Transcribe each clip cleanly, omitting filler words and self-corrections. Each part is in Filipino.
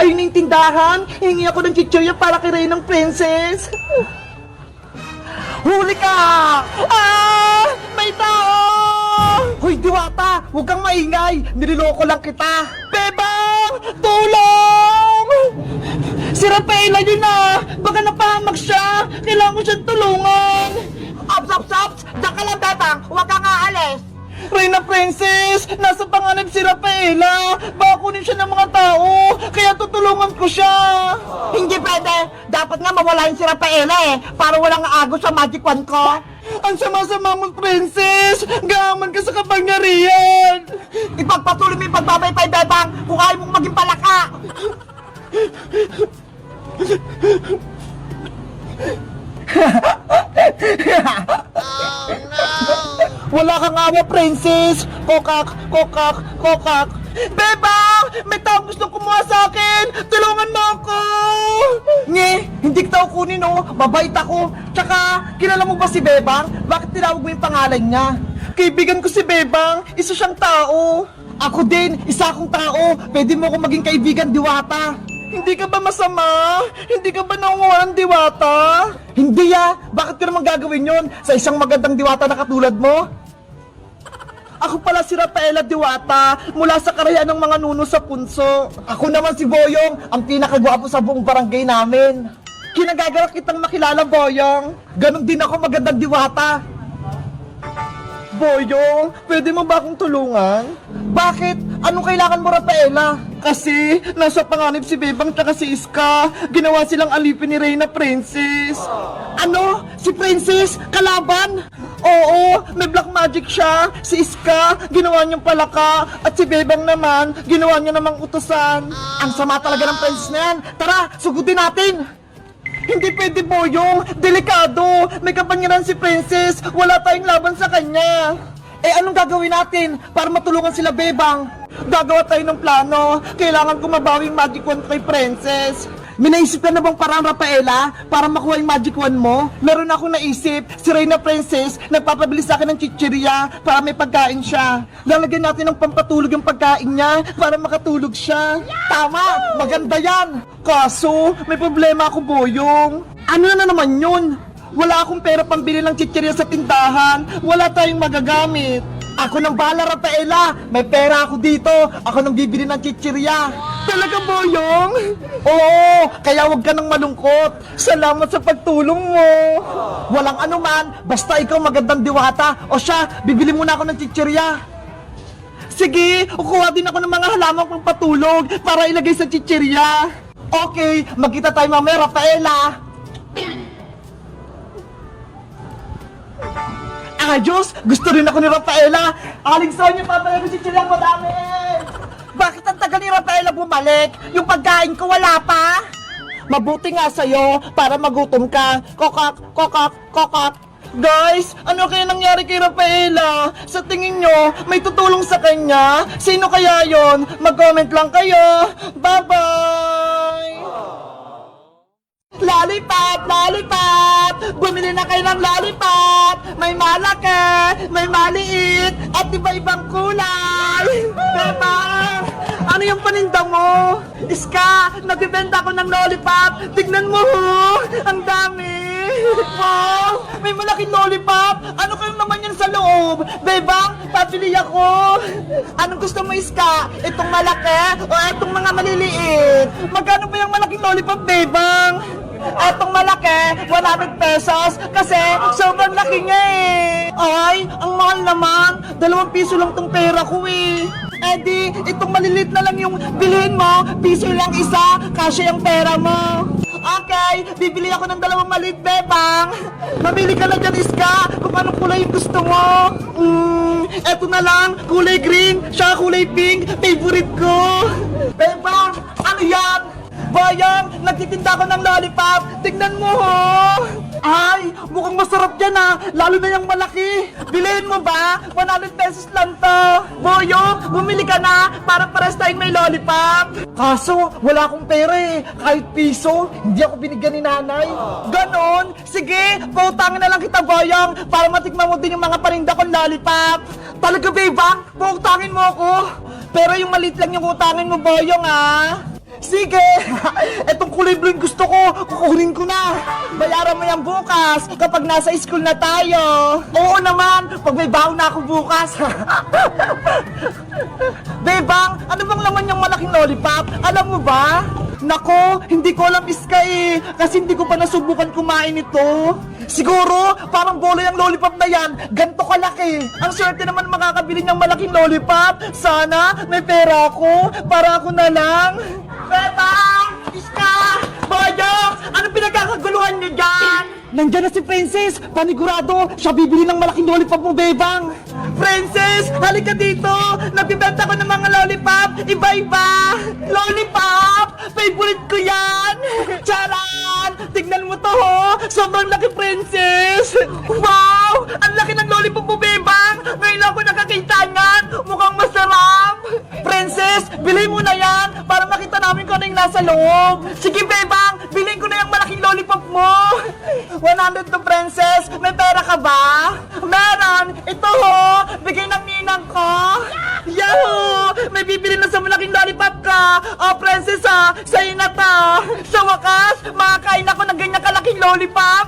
Ayun na yung tindahan. Hingi ako ng chichirya para kay Reynang Princess. Huli ka! Ah! May tao! Hoy, Diwata! Huwag kang maingay! Niloloko lang kita! Bebang! Tulong! Si Rafaela yun na! Baka napahamak siya! Kailangan ko siyang tulungan! Ops! Diyan ka lang, Bebang! Huwag kang aalis! Reyna Princess! Nasa panganib si Rafaela! Baka kunin siya ng mga tao! Kaya tutulungan ko siya! Hindi pwede! Dapat nga mawalain si Rafaela para walang agos sa magic wand ko! Ang sama-sama mo, Princess! Gaman ka sa kapangyarihan! Ipagpatuloy mo yung pagbabaypay, Bebang! Kung ayaw mong maging palaka! Wala kang awa, Princess! Kokak! Bebang! May taong gustong kumuha sa akin! Tulungan mo ako! Nge! Hindi kita kunin, oh! Mabait ako! Tsaka, kilala mo ba si Bebang? Bakit tinawag mo yung pangalan niya? Kaibigan ko si Bebang! Isa siyang tao! Ako din! Isa akong tao! Pwede mo akong maging kaibigan, Diwata! Hindi ka ba masama? Hindi ka ba nangunguha ng Diwata? Hindi Bakit ko naman gagawin yon sa isang magandang Diwata na katulad mo? Ako pala si Rafaela Diwata mula sa karayan ng mga nuno sa punso. Ako naman si Boyong, ang pinakagwapo sa buong barangay namin. Kinagagalak kitang makilala, Boyong. Ganon din ako magandang Diwata. Boyong, pwede mo ba akong tulungan? Bakit? Anong kailangan mo, Rafaela? Kasi, nasa panganib si Bebang tsaka si Iska. Ginawa silang alipin ni Reyna Princess. Ano? Si Princess? Kalaban? Oo, may black magic siya. Si Iska, ginawa niyang palaka. At si Bebang naman, ginawa niya namang utusan. Ang sama talaga ng princess na yan. Tara, sugudin natin! Hindi pwede, Boyong! Delikado! May kapangyarihan si Princess! Wala tayong laban sa kanya! Eh, anong gagawin natin para matulungan sila, Bebang? Gagawa tayo ng plano. Kailangan ko mabawi yung magic wand kay Princess. May naisip ka na bang parang, Rafaela, para makuha yung magic wand mo? Meron akong naisip. Si Reyna Princess nagpapabili sa akin ng chichirya para may pagkain siya. Lalagyan natin ng pampatulog yung pagkain niya para makatulog siya. Tama! Maganda yan! Kaso, may problema ako, Boyong. Ano na naman yun? Wala akong pera pambili ng chichirya sa tindahan. Wala tayong magagamit. Ako nang bahala, Rafaela. May pera ako dito. Ako nang bibili ng chichirya. Talaga, Boyong? Oo, kaya wag ka nang malungkot. Salamat sa pagtulong mo. Walang anuman, basta ikaw magandang Diwata. O siya, bibili muna ako ng chichirya. Sige, kukuha din ako ng mga halamang pang patulog para ilagay sa chichirya. Okay, magkita tayo mamaya, Rafaela. Ayos! Gusto rin ako ni Rafaela! Aling Sonia, papaya ko si Chilang madami! Bakit ang tagal ni Rafaela bumalik? Yung pagkain ko wala pa? Mabuti nga sa'yo para magutom ka. Kokak! Guys, ano kaya nangyari kay Rafaela? Sa tingin nyo, may tutulong sa kanya? Sino kaya yon? Mag-comment lang kayo! Bye-bye! Lollipop! Bumili na kayo ng lollipop! May malaki, may maliit, at iba-ibang kulay! Beba! Ano yung paninda mo? Iska, nagbibenta ko ng lollipop! Tignan mo ho! Ang dami! Wow! May malaking lollipop! Ano kayong naman yan sa loob? Bebang, pabili ako! Anong gusto mo, Iska? Itong malaki o itong mga maliliit? Magkano ba yung malaking lollipop, Bebang? Etong malaki, 100 pesos kasi sobrang laki niya eh. Ay, ang mahal naman. 2 piso lang tong pera ko eh. Di, itong malilit na lang yung bilhin mo. Piso lang isa, kasya yung pera mo. Okay, bibili ako ng 2 maliit, Bebang. Mamili ka na dyan, Iska, kung anong kulay yung gusto mo. Eto na lang, kulay green, siya kulay pink, favorite ko. Bebang, ano yan? Bayang, nagtitinda ko ng lollipop. Tignan mo ho. Ay, mukhang masarap yan lalo na yung malaki. Bilhin mo ba? 100 pesos lang to. Boyo, bumili ka na para pares tayong may lollipop. Kaso, wala akong pera eh. Kahit piso, hindi ako binigyan ni nanay. Ganon? Sige, pautangin na lang kita, Boyong, para matikman mo din yung mga paninda kong lollipop. Talaga, Bebang? Pautangin mo ako. Pero yung maliit lang yung utangin mo, Boyong Sige! Etong kulay blue yung gusto ko, kukunin ko na. Bayaran mo yan bukas, kapag nasa school na tayo. Oo naman, pag may baon na ako bukas. Bebang, ano bang laman yung malaking lollipop? Alam mo ba? Nako, hindi ko alam Iska eh, kasi hindi ko pa nasubukan kumain ito. Siguro, parang bola yung lollipop na yan, ganto kalaki. Ang swerte naman makakabili ng malaking lollipop. Sana, may pera ako, para ako na lang. Bebang! Iska! Boyok! Anong pinagkakaguluhan niyo dyan? Nandiyan na si Princess! Panigurado, siya bibili ng malaking lollipop mo, Bebang! Princess! Halika dito! Nagbibenta ko ng mga lollipop! Iba-iba! Lollipop! Favorite ko yan! Charan! Tignan mo to, ho! Sobrang laki, Princess! Wow! Ang laki ng lollipop mo, Bebang! Ngayon ako nakakita niyan! Mukhang masarap! Princess! Bili mo na yan! Para makita namin kung ano yung nasa loob! Sige, Bebang! Bilhin ko na yung malaking lollipop mo! 100 to, Princess! May pera ka ba? Meron! Ito, ho! Bigay ng ninang ko! Yahoo! May bibili na sa malaking lollipop ka! Oh, Princess, ha! Sa'yo na to! Sa wakas, makakain ako ng ganyan kalaking lollipop!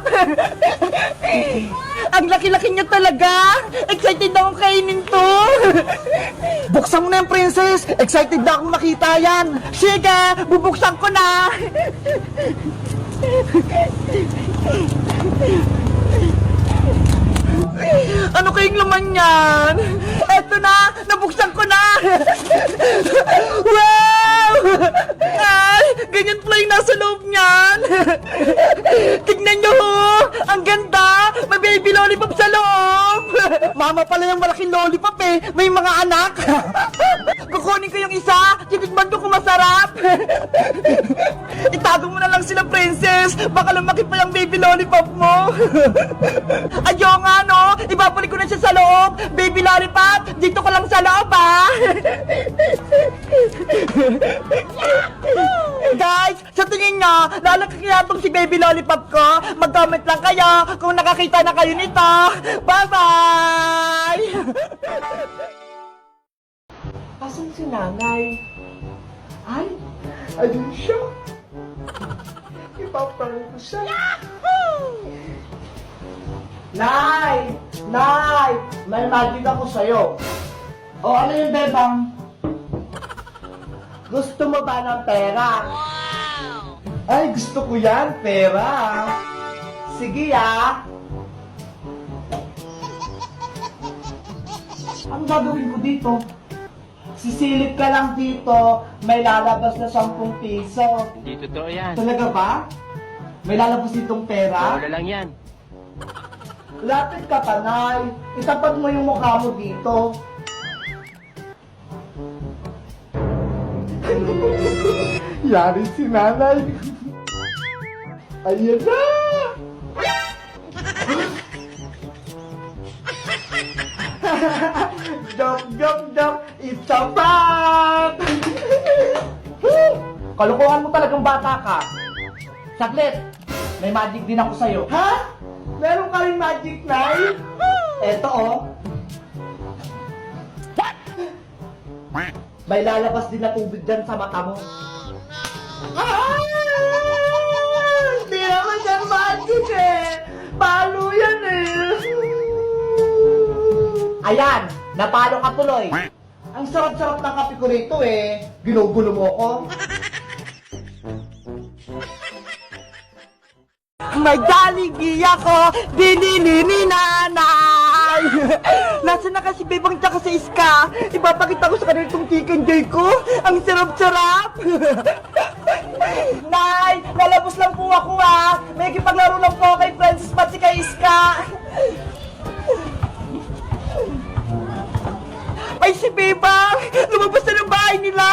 Ang laki-laki niya talaga! Excited akong kainin to! Buksan mo na yan, Princess! Excited na akong makita yan! Sige! Bubuksan ko na! Ano kayong laman yan? Eto na! Nabuksan ko na! Wow! Ay! Ganyan pala yung nasa loob niyan! Tignan nyo ho! Ang ganda! May baby lollipop sa loob! Mama pala yung malaking lollipop eh! May mga anak! Kukunin ko yung isa! Titigman ko kung masarap! Itago mo na lang sila, Princess! Baka lumaki pa yung baby lollipop mo! Ayaw nga, no? Ibabalik ko na siya sa loob! Baby lollipop! Dito ka lang sa loob, ha? Guys, sa tingin nyo, lalaki kaya itong si baby lollipop ko? Mag-comment lang kayo kung nakakita na kayo nito! Bye-bye! Asan si nanay? Ay, ayun siya. Ipaprank ko siya. Nay! Nay! May magic ako sa'yo. O ano yung Bebang? Gusto mo ba ng pera? Ay, gusto ko yan, pera. Sige Ang gagawin ko dito? Sisilip ka lang dito, may lalabas na 10 piso. Hindi totoo yan. Talaga ba? May lalabas ditong pera? Wala lang yan. Lapit ka, Tanay. Itapat mo yung mukha mo dito. Yari si nanay. Ayan na! Jump, it's a prank! Kalukuhan mo talagang bata ka. Saglit, may magic din ako sa'yo. Ha? Meron ka rin magic, Nay? Eto, oh. What? May lalabas din na tubig dyan sa mata mo. Ah! Hindi naman yan magic eh. Palo yan eh. Ayan, napalo ka tuloy. Ang sarap-sarap ng kape ko rito eh. Ginugulo mo ko. May Jollibee ako, binili ni nanay. Nasaan na kasi Bebang tsaka si Iska? Ipapakita ko sa kanila itong chicken joy ko. Ang sarap-sarap. Nay, lalabos lang po ako ha. May kipaglaro lang po kay Princess pati kay Iska. Ay, si Bebang! Lumabas na ng bahay nila!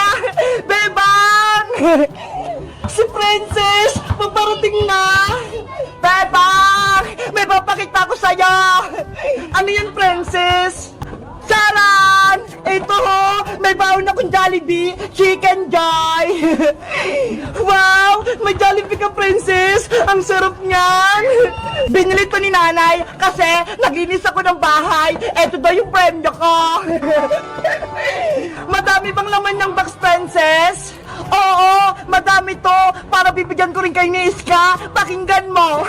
Bebang! Si Princess! Paparating na! Bebang! May papakita ko sa'yo! Ano yan, Princess? Charan! Ito ho! May baon akong Jollibee! Chicken Joy! Wow! May Jollibee ka, Princess! Ang sarap niyan! Binili to ni nanay kasi naglinis ako ng bahay. Ito daw yung premyo ko. Madami bang laman ng box, Princess? Oo, madami to. Para bibigyan ko rin kayo ni Iska. Pakinggan mo.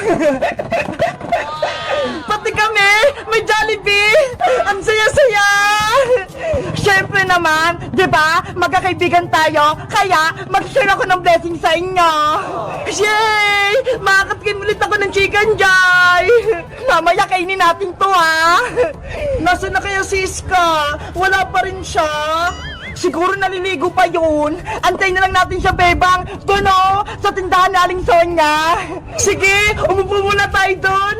Pati kami, may Jollibee. Ang saya-saya. Siyempre naman, di ba? Magkakaibigan tayo. Kaya, mag-share ako ng blessing sa inyo. Yay! Makakatikim ulit ako ng Chicken Joy. Mamaya kainin natin to, ha? Nasaan na kaya si Iska? Wala pa rin siya. Siguro naliligo pa yun. Antayin na lang natin siya, Bebang. Doon, oh, sa tindahan ni Aling Sonia. Sige, umupo muna tayo doon.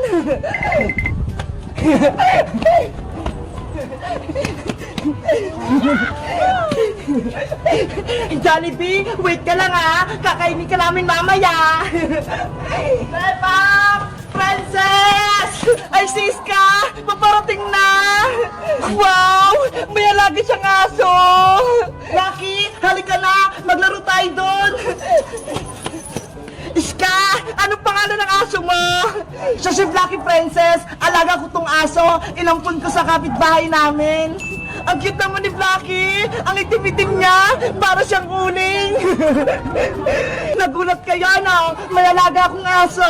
Jollibee, wait ka lang, ha. Kakainin ka namin mamaya. Bebang! Princess! Ay, Siska! Paparating na! Wow! May alaga siyang aso! Lucky! Halika na! Maglaro tayo doon! Iska! Anong pangalan ng aso mo? Siya si Lucky, Princess! Alaga ko tong aso! Inampun ko sa kapitbahay namin! Ang cute naman ni Blacky! Ang itim-itim niya! Para siyang uling! Nagulat kayo, no? May alaga akong aso!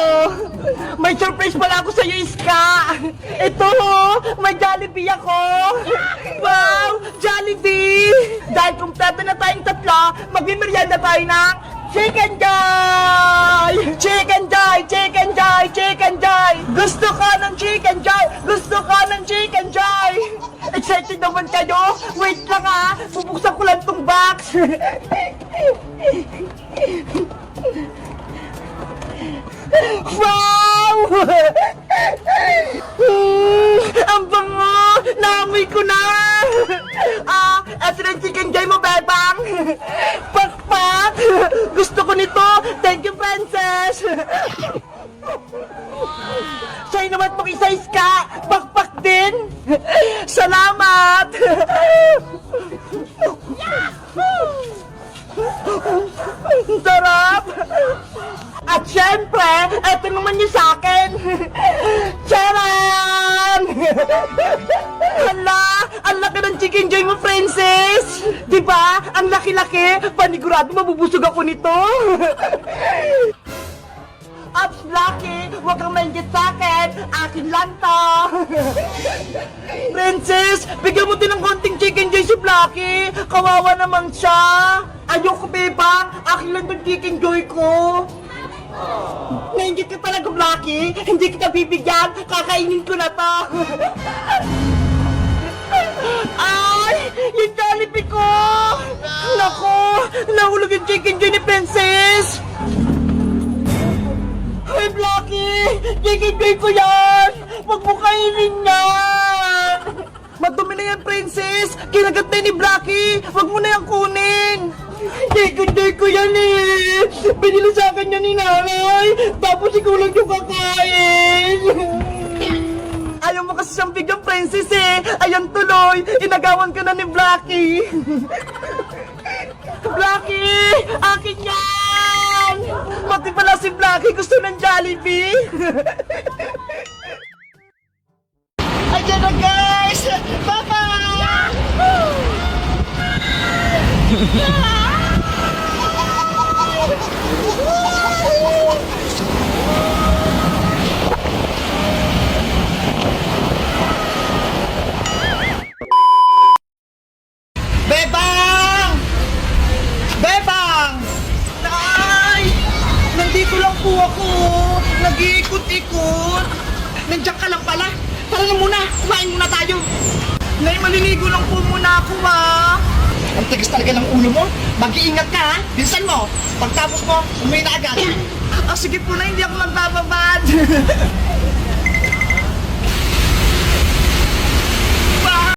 May surprise pala ako sa'yo, Iska! Ito, may Jollibee ako! Wow! Jollibee! Dahil kumpleto na tayong tatlo, magmimerienda tayo ng Chicken Joy! Chicken Joy! Chicken Joy! Chicken Joy! Gusto ko ng Chicken Joy! Gusto ko ng Chicken Joy! Excited naman kayo? Wait lang, ha! Bubuksan ko lang tong box! Wow! Ang bango! Naamoy ko na! Eto na yung Chicken Joy mo, Bebang! Pakpak! Gusto ko nito! Thank you, Princess! Sa'yo naman pong isa, Iska! Pakpak din! Salamat! Sarap! At syempre, eto naman yung sa'kin! Charan! Hala! Ang laki ng Chicken Joy mo, Princess! Diba? Ang laki-laki! Panigurado mabubusog ako nito! At Lucky, huwag kang mainggit sa'kin! Akin lang to! Princess, bigyan mo din ng konting Chicken Joy si Lucky! Kawawa naman siya! Ayoko, Bebang! Akin lang tong Chicken Joy ko! Nainggit ka talaga, Lucky! Hindi kita bibigyan! Kakainin ko na to! Ay! Yung Jollibee ko! Naku! Nahulog yung Chicken Joy ni Princess! Ay, Lucky! Chicken Joy ko yan! Huwag mo kainin yan! Madumi na yan, Princess! Kinagat na ni Blacky! Huwag mo na yan kunin! Chicken Joy ko yan eh! Binili sa akin yan ni nanay! Tapos ikaw lang yung kakain! Ayaw mo kasi siyang bigyan, Princess eh! Ayan tuloy! Inagawan ka na ni Blacky! Blacky! Akin yan! Pati pala si Blacky gusto ng Jollibee! Ayan na, guys! Bye-bye! Bebang! Bebang! Nay! Nandito lang po ako. Nag-iikot-ikot. Nandiyan ka lang pala. Tara na muna. Kumain muna tayo. Nay, maliligo lang po muna ako, ha. Ang tigas talaga ng ulo mo. Mag-iingat ka, ha. Binsan mo. Pagtapos mo, umuwi na agad. Sige po na, hindi ako magbababad.